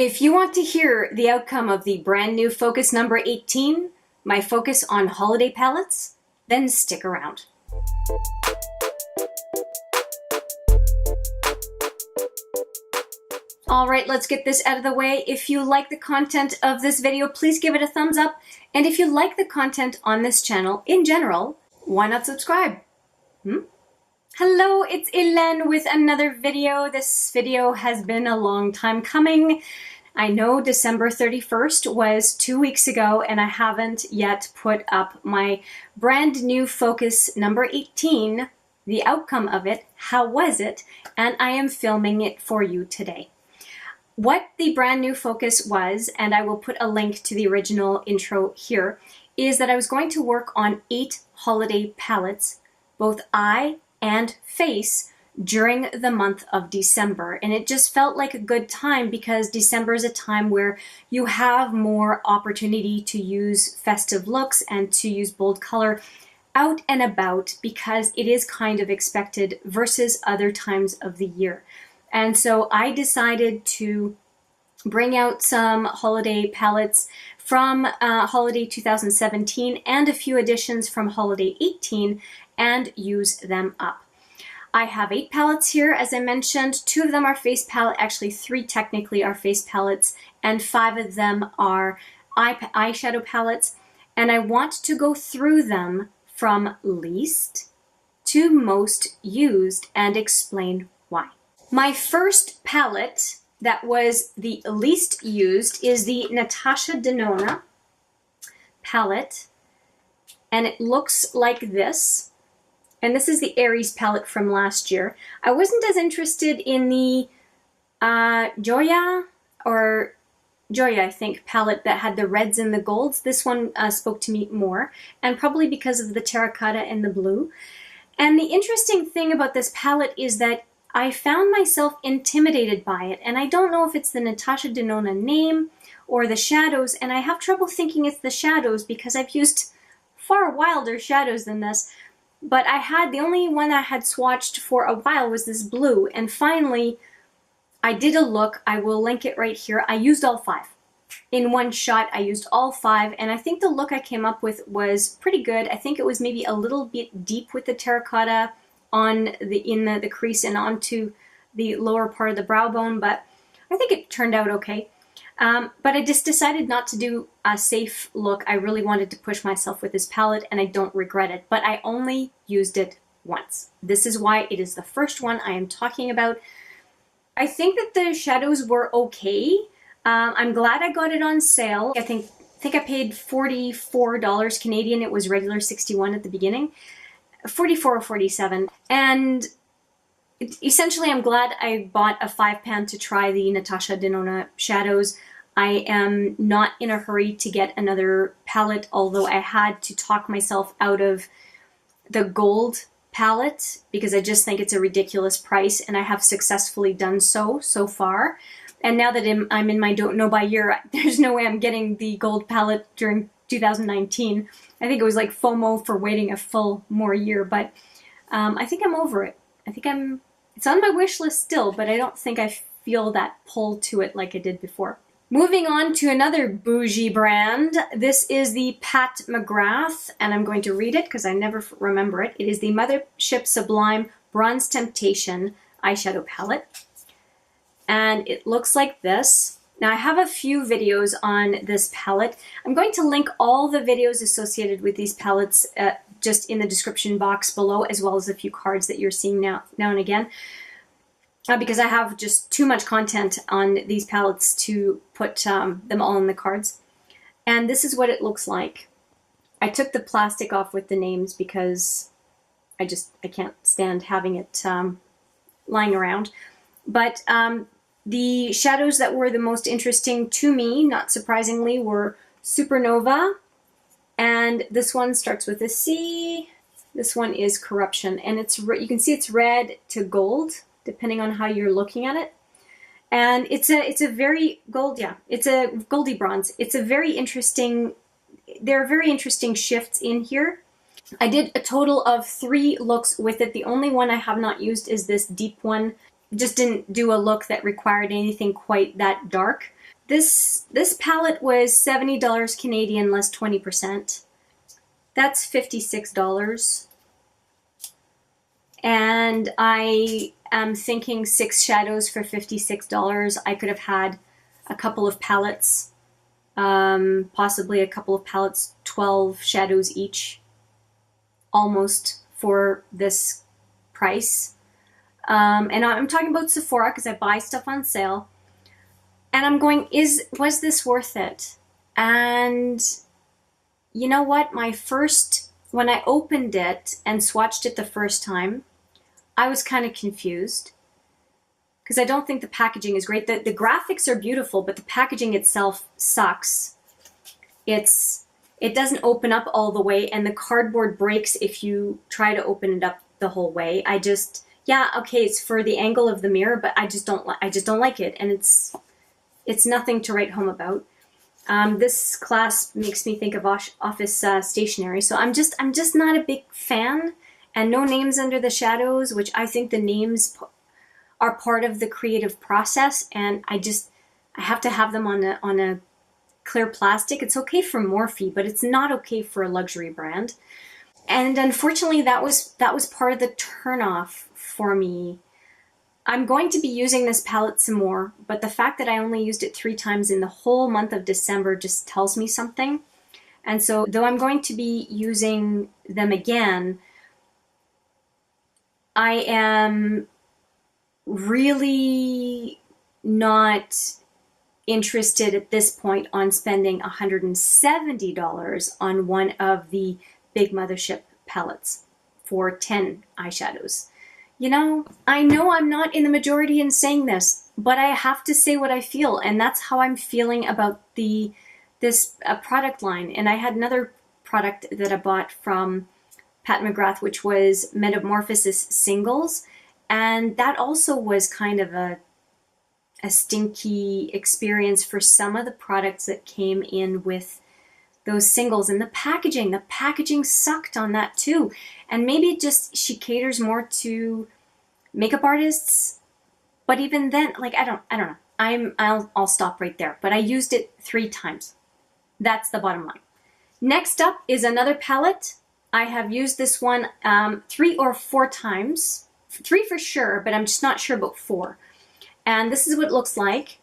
If you want to hear the outcome of the brand new focus number 18, my focus on holiday palettes, then stick around. All right, let's get this out of the way. If you like the content of this video, please give it a thumbs up. And if you like the content on this channel in general, why not subscribe? Hello, it's Hélène with another video. This video has been a long time coming. I know December 31st was 2 weeks ago and I haven't yet put up my brand new focus number 18, the outcome of it, how was it, and I am filming it for you today. What the brand new focus was, and I will put a link to the original intro here, is that I was going to work on 8 holiday palettes, both eye and face, during the month of December. And it just felt like a good time because December is a time where you have more opportunity to use festive looks and to use bold color out and about because it is kind of expected versus other times of the year. And so I decided to bring out some holiday palettes from holiday 2017 and a few additions from holiday 18 and use them up. I have 8 palettes here, as I mentioned. 2 of them are face palette, actually 3 technically are face palettes, and 5 of them are eyeshadow palettes. And I want to go through them from least to most used and explain why. My first palette that was the least used is the Natasha Denona palette, and it looks like this. And this is the Aries palette from last year. I wasn't as interested in the Joya, I think, palette that had the reds and the golds. This one spoke to me more, and probably because of the terracotta and the blue. And the interesting thing about this palette is that I found myself intimidated by it, and I don't know if it's the Natasha Denona name or the shadows, and I have trouble thinking it's the shadows because I've used far wilder shadows than this. But the only one I had swatched for a while was this blue, and finally I did a look. I will link it right here. I used all 5. In one shot, I used all 5, and I think the look I came up with was pretty good. I think it was maybe a little bit deep with the terracotta in the crease and onto the lower part of the brow bone, but I think it turned out okay. But I just decided not to do a safe look. I really wanted to push myself with this palette, and I don't regret it, but I only used it once. This is why it is the first one I am talking about. I think that the shadows were okay. I'm glad I got it on sale. I think I paid $44 Canadian. It was regular $61 at the beginning. 44 or 47. And essentially, I'm glad I bought a 5-pan to try the Natasha Denona shadows. I am not in a hurry to get another palette, although I had to talk myself out of the gold palette because I just think it's a ridiculous price, and I have successfully done so far. And now that I'm in my don't know by year, there's no way I'm getting the gold palette during 2019. I think it was like FOMO for waiting a full more year, but I think I'm over it. It's on my wish list still, but I don't think I feel that pull to it like I did before. Moving on to another bougie brand. This is the Pat McGrath, and I'm going to read it because I never remember it. It is the Mothership Sublime Bronze Temptation eyeshadow palette. And it looks like this. Now I have a few videos on this palette. I'm going to link all the videos associated with these palettes just in the description box below, as well as a few cards that you're seeing now and again. Because I have just too much content on these palettes to put them all in the cards. And this is what it looks like. I took the plastic off with the names because I can't stand having it lying around. But the shadows that were the most interesting to me, not surprisingly, were Supernova, and this one starts with a C. This one is Corruption, and you can see it's red to gold, depending on how you're looking at it. And it's a very gold, yeah, it's a goldy bronze. It's a very interesting, there are very interesting shifts in here. I did a total of 3 looks with it. The only one I have not used is this deep one. just didn't do a look that required anything quite that dark. This palette was $70 Canadian less 20%. That's $56. And I am thinking 6 shadows for $56. I could have had a couple of palettes, possibly a couple of palettes, 12 shadows each, almost for this price. And I'm talking about Sephora because I buy stuff on sale. And I'm going, was this worth it? And you know what? When I opened it and swatched it the first time, I was kind of confused because I don't think the packaging is great. The graphics are beautiful, but the packaging itself sucks. It doesn't open up all the way, and the cardboard breaks if you try to open it up the whole way. Yeah, okay, it's for the angle of the mirror, but I just don't like it, and it's nothing to write home about. This clasp makes me think of office stationery, so I'm just not a big fan. And no names under the shadows, which I think the names are part of the creative process, and I have to have them on a clear plastic. It's okay for Morphe, but it's not okay for a luxury brand. And unfortunately, that was part of the turnoff for me. I'm going to be using this palette some more, but the fact that I only used it 3 times in the whole month of December just tells me something. And so, though I'm going to be using them again, I am really not interested at this point on spending $170 on one of the Big Mothership palettes for 10 eyeshadows. You know I'm not in the majority in saying this, but I have to say what I feel, and that's how I'm feeling about this product line. And I had another product that I bought from Pat McGrath, which was Metamorphosis Singles, and that also was kind of a stinky experience for some of the products that came in with those singles. And the packaging sucked on that too. And maybe she caters more to makeup artists, but even then, like, I don't know. I'll stop right there. But I used it 3 times. That's the bottom line. Next up is another palette. I have used this one 3 or 4 times. 3 for sure, but I'm just not sure about 4. And this is what it looks like.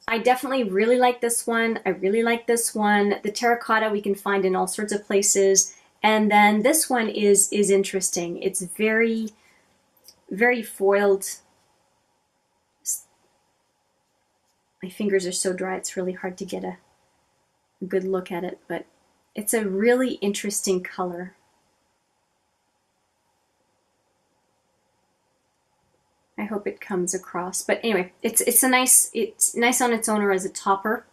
I definitely really like this one. I really like this one. The terracotta we can find in all sorts of places. And then this one is interesting. It's very, very foiled. My fingers are so dry, it's really hard to get a good look at it, but it's a really interesting color. I hope it comes across. But anyway, it's nice on its own or as a topper.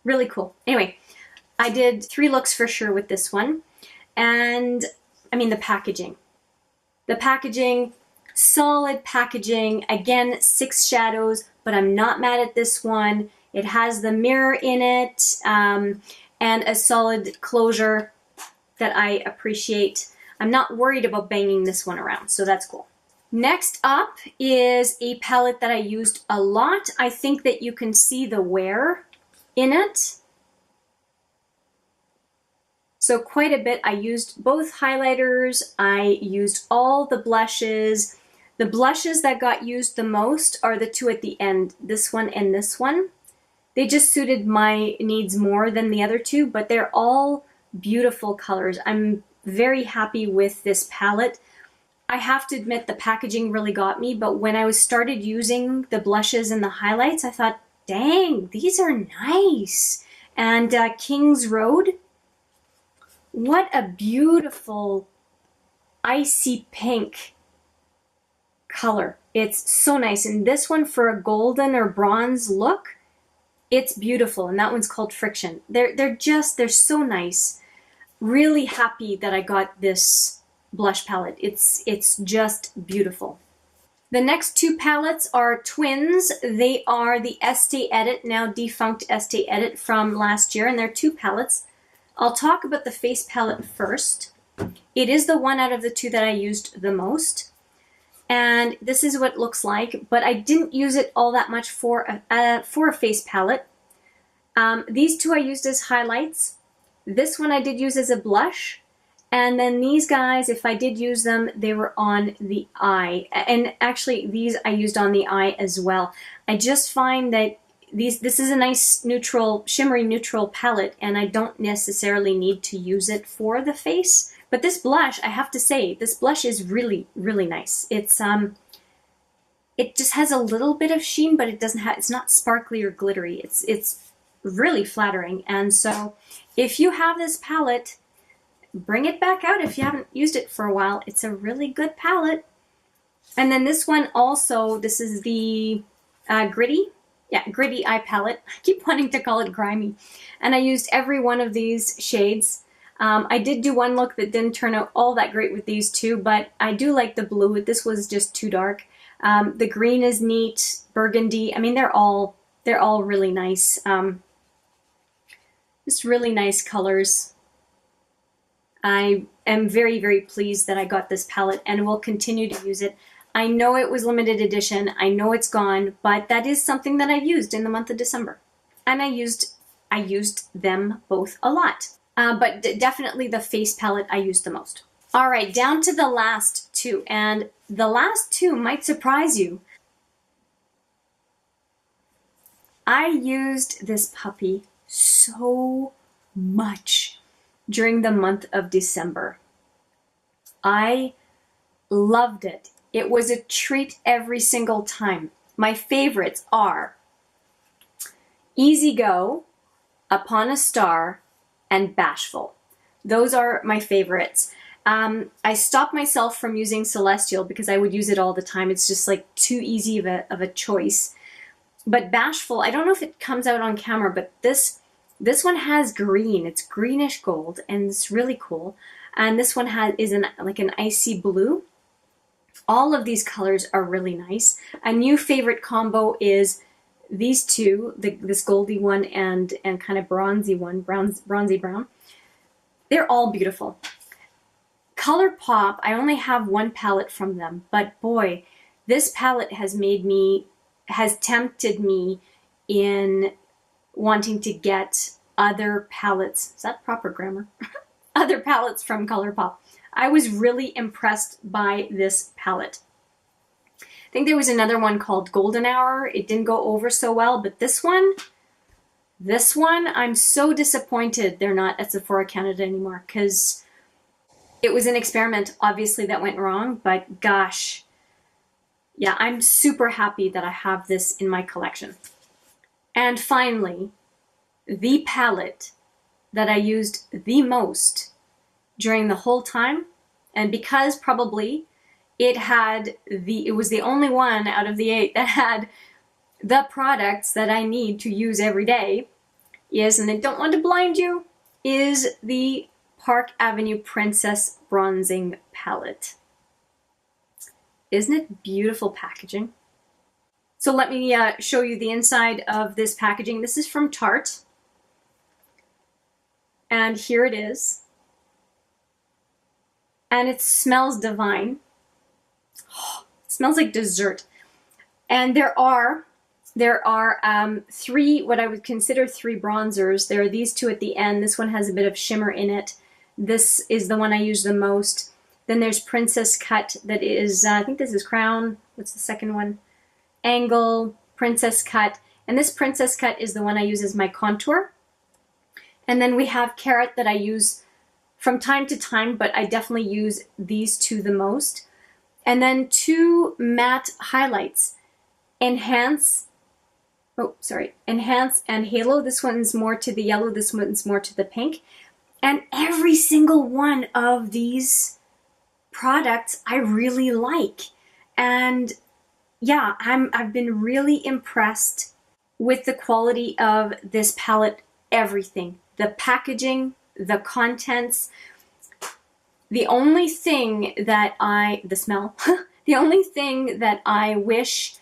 Really cool. Anyway, I did 3 looks for sure with this one. And I mean, the packaging. The packaging, solid packaging. Again, 6 shadows, but I'm not mad at this one. It has the mirror in it, and a solid closure that I appreciate. I'm not worried about banging this one around, so that's cool. Next up is a palette that I used a lot. I think that you can see the wear in it. So quite a bit. I used both highlighters. I used all the blushes. The blushes that got used the most are the 2 at the end, this one and this one. They just suited my needs more than the other 2, but they're all beautiful colors. I'm very happy with this palette. I have to admit the packaging really got me, but when I started using the blushes and the highlights, I thought, dang, these are nice. And King's Road, what a beautiful icy pink color. It's so nice. And this one, for a golden or bronze look, it's beautiful. And that one's called Friction. They're so nice. Really happy that I got this blush palette. It's just beautiful. The next 2 palettes are twins. They are the Estee Edit, now defunct Estee Edit from last year, and they're 2 palettes. I'll talk about the face palette first. It is the one out of the 2 that I used the most. And this is what it looks like, but I didn't use it all that much for a face palette. These two I used as highlights. This one I did use as a blush. And then these guys, if I did use them, they were on the eye. And actually, these I used on the eye as well. I just find that this is a nice neutral, shimmery neutral palette, and I don't necessarily need to use it for the face. But this blush, I have to say, this blush is really, really nice. It's it just has a little bit of sheen, but it doesn't have, it's not sparkly or glittery. It's really flattering. And so if you have this palette, bring it back out if you haven't used it for a while. It's a really good palette. And then this one also, this is the Gritty. Yeah, Gritty Eye Palette. I keep wanting to call it grimy. And I used every one of these shades. I did do one look that didn't turn out all that great with these two, but I do like the blue. This was just too dark. The green is neat. Burgundy. I mean, they're all really nice. Just really nice colors. I am very, very pleased that I got this palette and will continue to use it. I know it was limited edition. I know it's gone, but that is something that I used in the month of December. And I used them both a lot. But definitely the face palette I used the most. All right, down to the last two. And the last two might surprise you. I used this puppy so much during the month of December. I loved it. It was a treat every single time. My favorites are Easy Go, Upon a Star, and Bashful. Those are my favorites. I stopped myself from using Celestial because I would use it all the time. It's just like too easy of a choice. But Bashful, I don't know if it comes out on camera, but this one has green. It's greenish gold, and it's really cool. And this one is like an icy blue. All of these colors are really nice. A new favorite combo is these two, this goldy one and kind of bronzy one, bronzy brown. They're all beautiful. ColourPop, I only have one palette from them, but boy, this palette has tempted me in wanting to get other palettes. Is that proper grammar? Other palettes from ColourPop. I was really impressed by this palette. I think there was another one called Golden Hour. It didn't go over so well, but this one, I'm so disappointed they're not at Sephora Canada anymore, because it was an experiment, obviously, that went wrong, but gosh, yeah, I'm super happy that I have this in my collection. And finally, the palette that I used the most during the whole time, and because probably it was the only one out of the 8 that had the products that I need to use every day, is, and I don't want to blind you, is the Park Avenue Princess Bronzing Palette. Isn't it beautiful packaging? So let me show you the inside of this packaging. This is from Tarte. And here it is. And it smells divine. Oh, it smells like dessert. And there are 3, what I would consider 3 bronzers. There are these 2 at the end. This one has a bit of shimmer in it. This is the one I use the most. Then there's Princess Cut that is, I think this is Crown. What's the second one? Angle, Princess Cut. And this Princess Cut is the one I use as my contour. And then we have Carrot that I use from time to time, but I definitely use these 2 the most. And then 2 matte highlights. Enhance and Halo. This one's more to the yellow, this one's more to the pink. And every single one of these products I really like. And yeah, I've been really impressed with the quality of this palette, everything. The packaging, the contents. The only thing that the smell, the only thing that I wish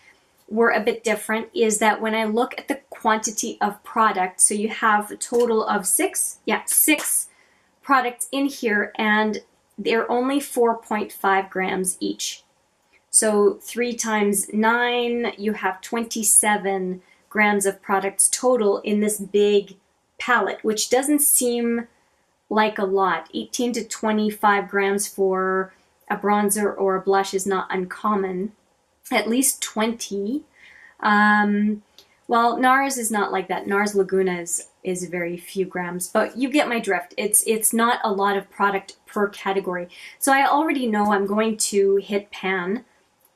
were a bit different is that when I look at the quantity of product, so you have a total of 6 products in here, and they're only 4.5 grams each. So 3 times 9, you have 27 grams of products total in this big palette, which doesn't seem like a lot. 18 to 25 grams for a bronzer or a blush is not uncommon. At least 20. Well, NARS is not like that. NARS Laguna is very few grams, but you get my drift. It's not a lot of product per category. So I already know I'm going to hit pan.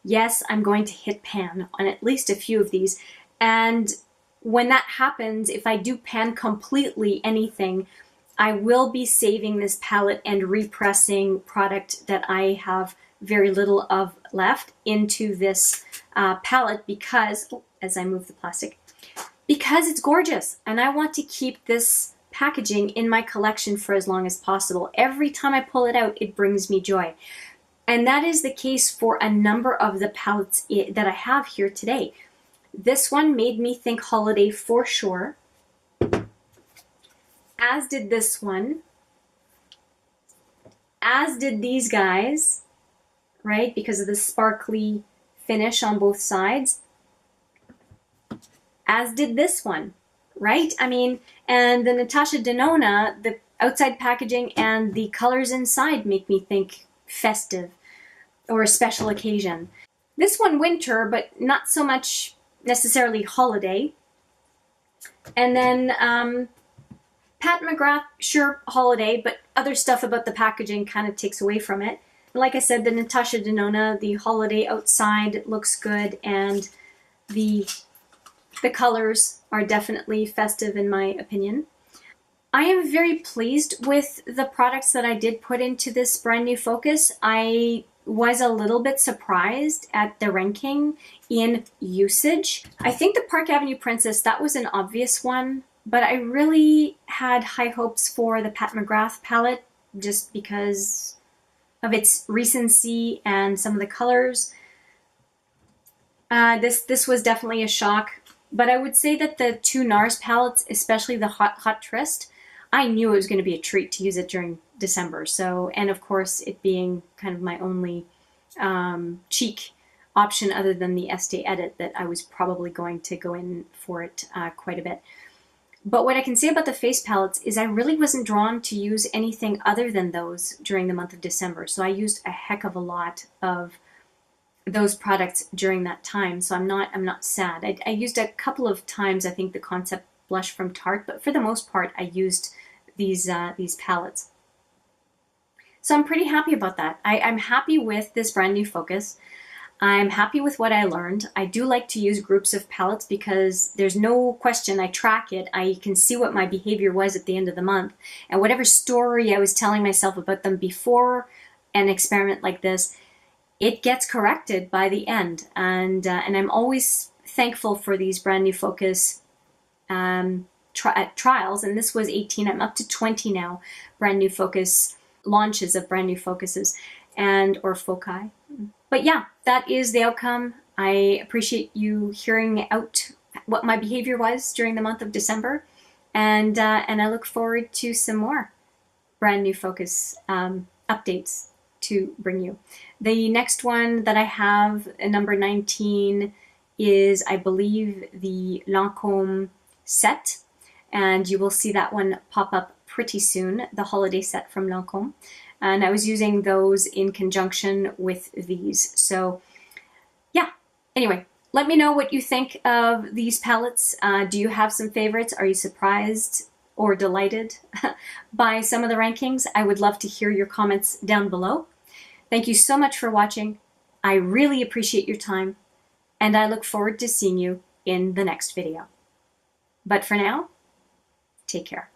Yes, I'm going to hit pan on at least a few of these. And when that happens, if I do pan completely anything, I will be saving this palette and repressing product that I have very little of left into this palette because, as I move the plastic, because it's gorgeous and I want to keep this packaging in my collection for as long as possible. Every time I pull it out, it brings me joy. And that is the case for a number of the palettes that I have here today. This one made me think holiday for sure, as did this one, as did these guys, right? Because of the sparkly finish on both sides. As did this one, right? I mean, and the Natasha Denona, the outside packaging and the colors inside make me think festive or a special occasion. This one winter, but not so much necessarily holiday. And then Pat McGrath, sure, holiday, but other stuff about the packaging kind of takes away from it. Like I said, the Natasha Denona, the holiday outside looks good, and the colors are definitely festive in my opinion. I am very pleased with the products that I did put into this brand new focus. I was a little bit surprised at the ranking in usage. I think the Park Avenue Princess, that was an obvious one, but I really had high hopes for the Pat McGrath palette just because of its recency and some of the colors. This was definitely a shock, but I would say that the 2 NARS palettes, especially the Hot Tryst, I knew it was going to be a treat to use it during December. So, and of course, it being kind of my only cheek option other than the Estee Edit, that I was probably going to go in for it quite a bit. But what I can say about the face palettes is I really wasn't drawn to use anything other than those during the month of December. So I used a heck of a lot of those products during that time. So I'm not sad. I used a couple of times, I think, the Concept Blush from Tarte, but for the most part, I used these palettes. So I'm pretty happy about that. I'm happy with this brand new focus. I'm happy with what I learned. I do like to use groups of palettes because there's no question, I track it. I can see what my behavior was at the end of the month. And whatever story I was telling myself about them before an experiment like this, it gets corrected by the end. And I'm always thankful for these brand new focus trials. And this was 18. I'm up to 20 now, brand new focus launches of brand new focuses or foci. But yeah, that is the outcome. I appreciate you hearing out what my behavior was during the month of December. And I look forward to some more brand new focus updates to bring you. The next one that I have, number 19, is, I believe, the Lancôme set. And you will see that one pop up pretty soon, the holiday set from Lancôme. And I was using those in conjunction with these. So yeah, anyway, let me know what you think of these palettes. Do you have some favorites? Are you surprised or delighted by some of the rankings? I would love to hear your comments down below. Thank you so much for watching. I really appreciate your time, and I look forward to seeing you in the next video. But for now, take care.